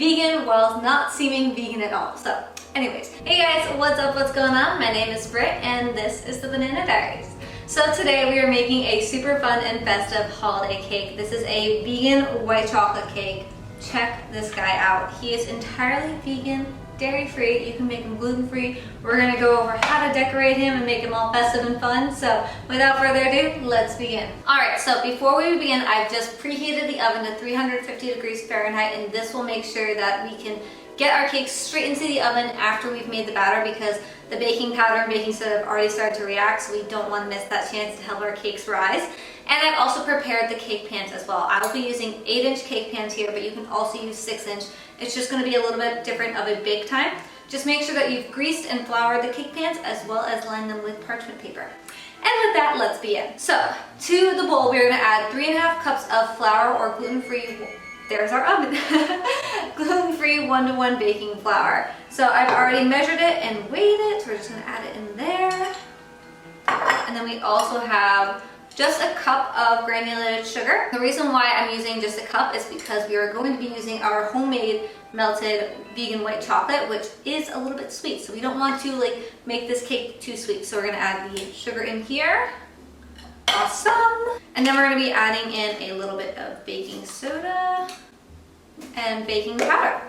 vegan while not seeming vegan at all. So anyways, hey guys, what's up, what's going on? My name is Britt and this is the Banana Diaries. So today we are making a super fun and festive holiday cake. This is a vegan white chocolate cake. Check this guy out. He is entirely vegan, dairy-free. You can make him gluten-free. We're gonna go over how to decorate him and make him all festive and fun. So without further ado, let's begin. All right, so before we begin, I've just preheated the oven to 350 degrees Fahrenheit, and this will make sure that we can get our cake straight into the oven after we've made the batter, because the baking powder and baking soda have already started to react, so we don't want to miss that chance to help our cakes rise. And I've also prepared the cake pans as well. I will be using 8-inch cake pans here, but you can also use 6-inch. It's just going to be a little bit different of a bake time. Just make sure that you've greased and floured the cake pans as well as lined them with parchment paper. And with that, let's begin. So to the bowl, we're going to add 3.5 cups of flour or gluten-free, there's our oven, gluten-free 1-to-1 baking flour. So I've already measured it and weighed it, so we're just going to add it in there. And then we also have just a cup of granulated sugar. The reason why I'm using just a cup is because we are going to be using our homemade melted vegan white chocolate, which is a little bit sweet. So we don't want to make this cake too sweet. So we're going to add the sugar in here. Awesome. And then we're going to be adding in a little bit of baking soda and baking powder.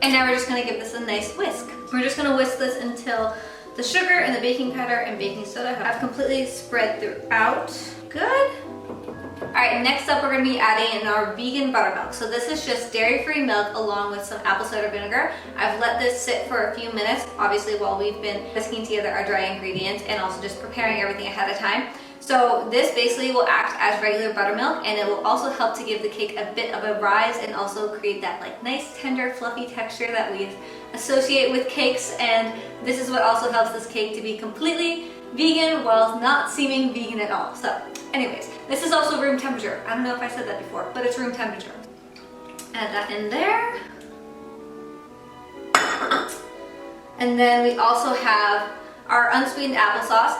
And now we're just going to give this a nice whisk. We're just going to whisk this until the sugar and the baking powder and baking soda have completely spread throughout. Good. Alright, next up we're going to be adding in our vegan buttermilk. So this is just dairy-free milk along with some apple cider vinegar. I've let this sit for a few minutes, obviously while we've been whisking together our dry ingredients and also just preparing everything ahead of time. So this basically will act as regular buttermilk, and it will also help to give the cake a bit of a rise and also create that nice tender fluffy texture that we associate with cakes. And this is what also helps this cake to be completely vegan while not seeming vegan at all. So anyways, this is also room temperature. I don't know if I said that before, but it's room temperature. Add that in there. And then we also have our unsweetened applesauce.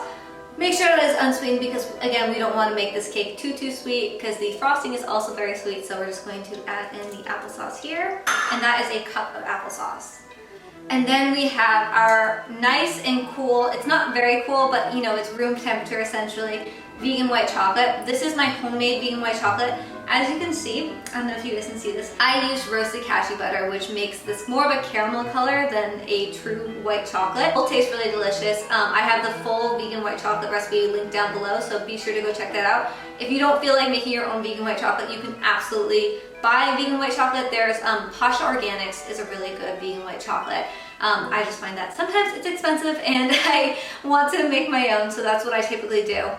Make sure that it's unsweetened because, again, we don't want to make this cake too sweet because the frosting is also very sweet. So we're just going to add in the applesauce here. And that is a cup of applesauce. And then we have our nice and cool, it's not very cool, but you know, it's room temperature essentially, vegan white chocolate. This is my homemade vegan white chocolate. As you can see, I don't know if you guys can see this, I used roasted cashew butter, which makes this more of a caramel color than a true white chocolate. It will taste really delicious. I have the full vegan white chocolate recipe linked down below, so be sure to go check that out. If you don't feel like making your own vegan white chocolate, you can absolutely buy vegan white chocolate. There's Pasha Organics is a really good vegan white chocolate. I just find that sometimes it's expensive and I want to make my own, so that's what I typically do.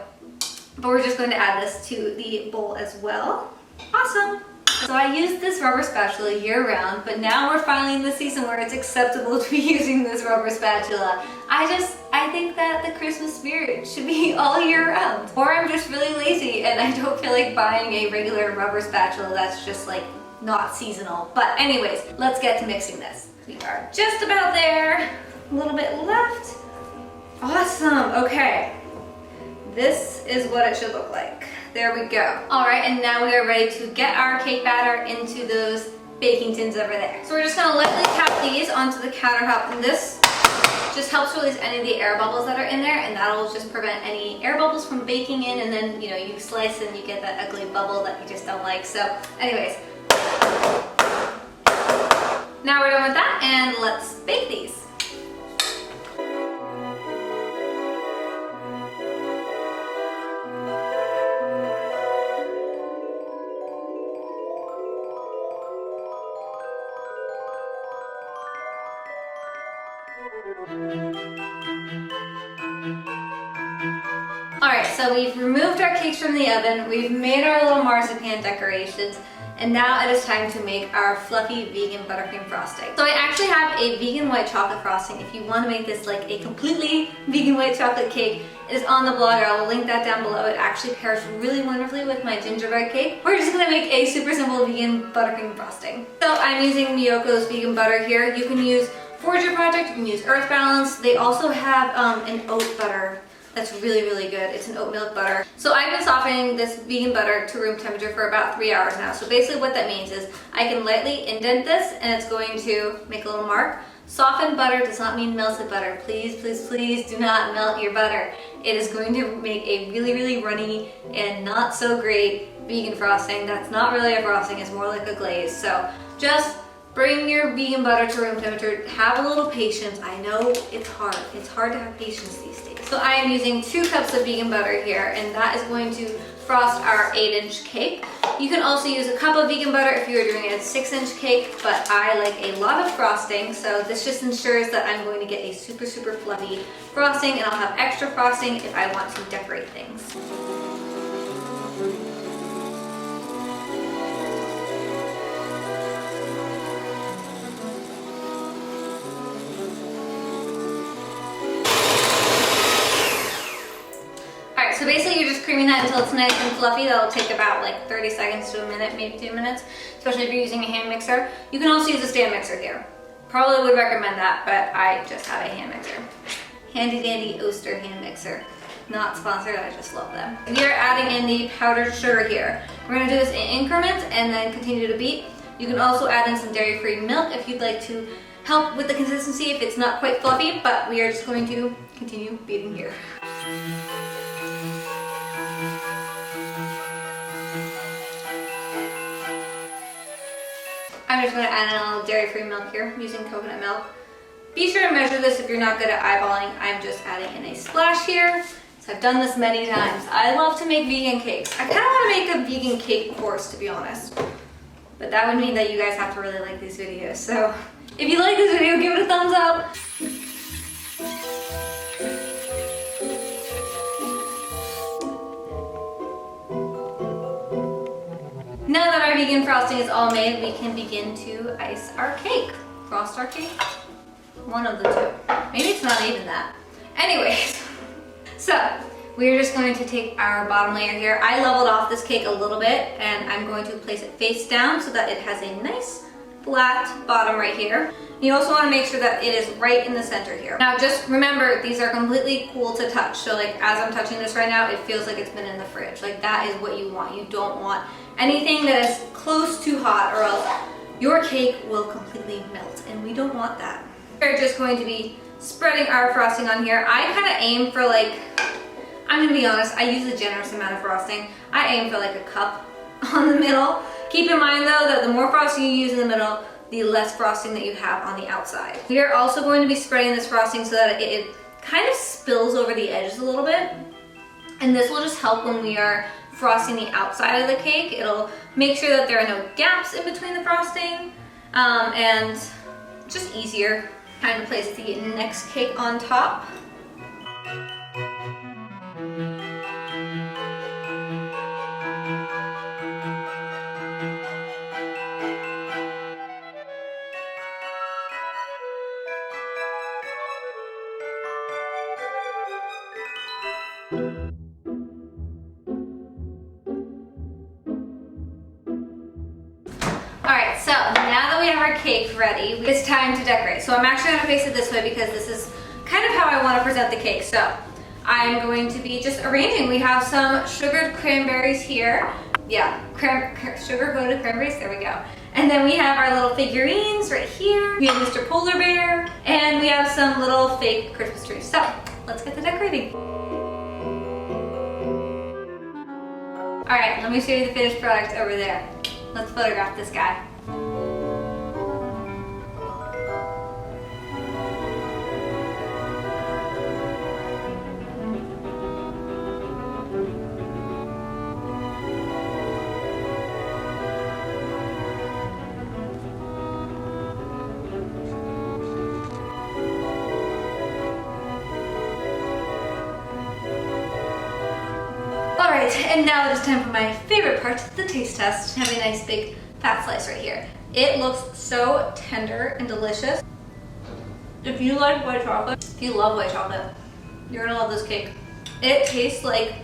But we're just going to add this to the bowl as well. Awesome. So I use this rubber spatula year round, but now we're finally in the season where it's acceptable to be using this rubber spatula. I think that the Christmas spirit should be all year round. Or I'm just really lazy and I don't feel like buying a regular rubber spatula that's just not seasonal. But anyways, let's get to mixing this. We are just about there. A little bit left. Awesome. Okay. This is what it should look like. There we go. All right, and now we are ready to get our cake batter into those baking tins over there. So we're just gonna lightly tap these onto the countertop, and this just helps release any of the air bubbles that are in there, and that'll just prevent any air bubbles from baking in, and then you slice and you get that ugly bubble that you just don't like. So anyways, now we're done with that, and let's bake these. Alright, so we've removed our cakes from the oven, we've made our little marzipan decorations, and now it is time to make our fluffy vegan buttercream frosting. So I actually have a vegan white chocolate frosting. If you want to make this a completely vegan white chocolate cake, it is on the blog. I will link that down below. It actually pairs really wonderfully with my gingerbread cake. We're just going to make a super simple vegan buttercream frosting. So I'm using Miyoko's vegan butter here. You can use Forger Project, you can use Earth Balance. They also have an oat butter that's really, really good. It's an oat milk butter. So I've been softening this vegan butter to room temperature for about 3 hours now. So basically what that means is I can lightly indent this and it's going to make a little mark. Softened butter does not mean melted butter. Please, please, please do not melt your butter. It is going to make a really, really runny and not so great vegan frosting. That's not really a frosting, it's more like a glaze. So just bring your vegan butter to room temperature. Have a little patience. I know it's hard. It's hard to have patience these days. So I am using 2 cups of vegan butter here, and that is going to frost our 8-inch cake. You can also use a cup of vegan butter if you are doing a 6-inch cake, but I like a lot of frosting, so this just ensures that I'm going to get a super, super fluffy frosting, and I'll have extra frosting if I want to decorate things. So basically you're just creaming that until it's nice and fluffy. That'll take about like 30 seconds to a minute, maybe 2 minutes, especially if you're using a hand mixer. You can also use a stand mixer here. Probably would recommend that, but I just have a hand mixer. Handy dandy Oster hand mixer. Not sponsored, I just love them. We are adding in the powdered sugar here. We're gonna do this in increments and then continue to beat. You can also add in some dairy-free milk if you'd like to help with the consistency if it's not quite fluffy, but we are just going to continue beating here. I'm just going to add in a little dairy-free milk here using coconut milk. Be sure to measure this if you're not good at eyeballing. I'm just adding in a splash here. So I've done this many times. I love to make vegan cakes. I kind of want to make a vegan cake course, to be honest. But that would mean that you guys have to really like these videos. So if you like this video, give it a thumbs up. Now that our vegan frosting is all made, we can begin to ice our cake. Frost our cake? One of the two. Maybe it's not even that. Anyways, so we're just going to take our bottom layer here. I leveled off this cake a little bit and I'm going to place it face down so that it has a nice flat bottom right here. You also want to make sure that it is right in the center here. Now just remember, these are completely cool to touch. So like as I'm touching this right now, it feels like it's been in the fridge. Like that is what you want. You don't want anything that is close to hot or else your cake will completely melt and we don't want that. We're just going to be spreading our frosting on here. I kind of aim for like, I'm gonna be honest, I use a generous amount of frosting. I aim for like a cup on the middle. Keep in mind though that the more frosting you use in the middle, the less frosting that you have on the outside. We are also going to be spreading this frosting so that it kind of spills over the edges a little bit. And this will just help when we are frosting the outside of the cake. It'll make sure that there are no gaps in between the frosting and just easier. Time to place the next cake on top. Alright, so now that we have our cake ready, it's time to decorate. So I'm actually going to face it this way because this is kind of how I want to present the cake. So I'm going to be just arranging. We have some sugared cranberries here. Yeah, sugar-coated cranberries, there we go. And then we have our little figurines right here. We have Mr. Polar Bear, and we have some little fake Christmas trees. So let's get to decorating. Alright, let me show you the finished product over there. Let's photograph this guy. Alright, and now it is time for my favorite part, the taste test. Have a nice big fat slice right here. It looks so tender and delicious. If you like white chocolate, if you love white chocolate, you're gonna love this cake. It tastes like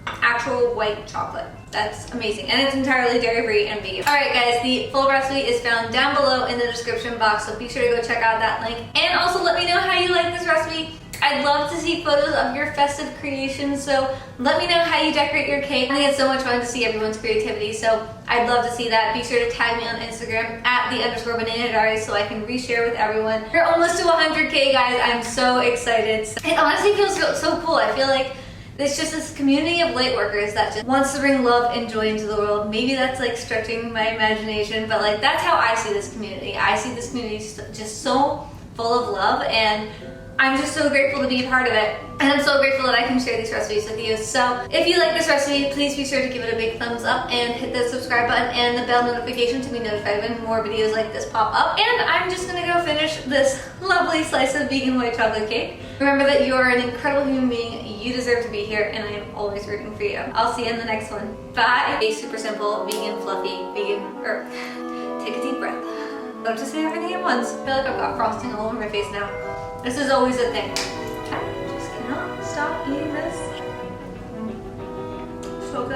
actual white chocolate. That's amazing. And it's entirely dairy-free and vegan. Alright guys, the full recipe is found down below in the description box, so be sure to go check out that link. And also let me know how you like this recipe. I'd love to see photos of your festive creations, so let me know how you decorate your cake. I think it's so much fun to see everyone's creativity, so I'd love to see that. Be sure to tag me on Instagram at @the_banana diaries so I can reshare with everyone. We're almost to 100K, guys. I'm so excited. It honestly feels so cool. I feel like it's just this community of light workers that just wants to bring love and joy into the world. Maybe that's like stretching my imagination, but like that's how I see this community. I see this community just so full of love, and I'm just so grateful to be a part of it. And I'm so grateful that I can share these recipes with you. So if you like this recipe, please be sure to give it a big thumbs up and hit the subscribe button and the bell notification to be notified when more videos like this pop up. And I'm just gonna go finish this lovely slice of vegan white chocolate cake. Remember that you're an incredible human being. You deserve to be here, and I am always rooting for you. I'll see you in the next one. Bye. A super simple, vegan, fluffy, take a deep breath. Don't just say everything at once. I feel like I've got frosting all over my face now. This is always a thing. I just cannot stop eating this. So good.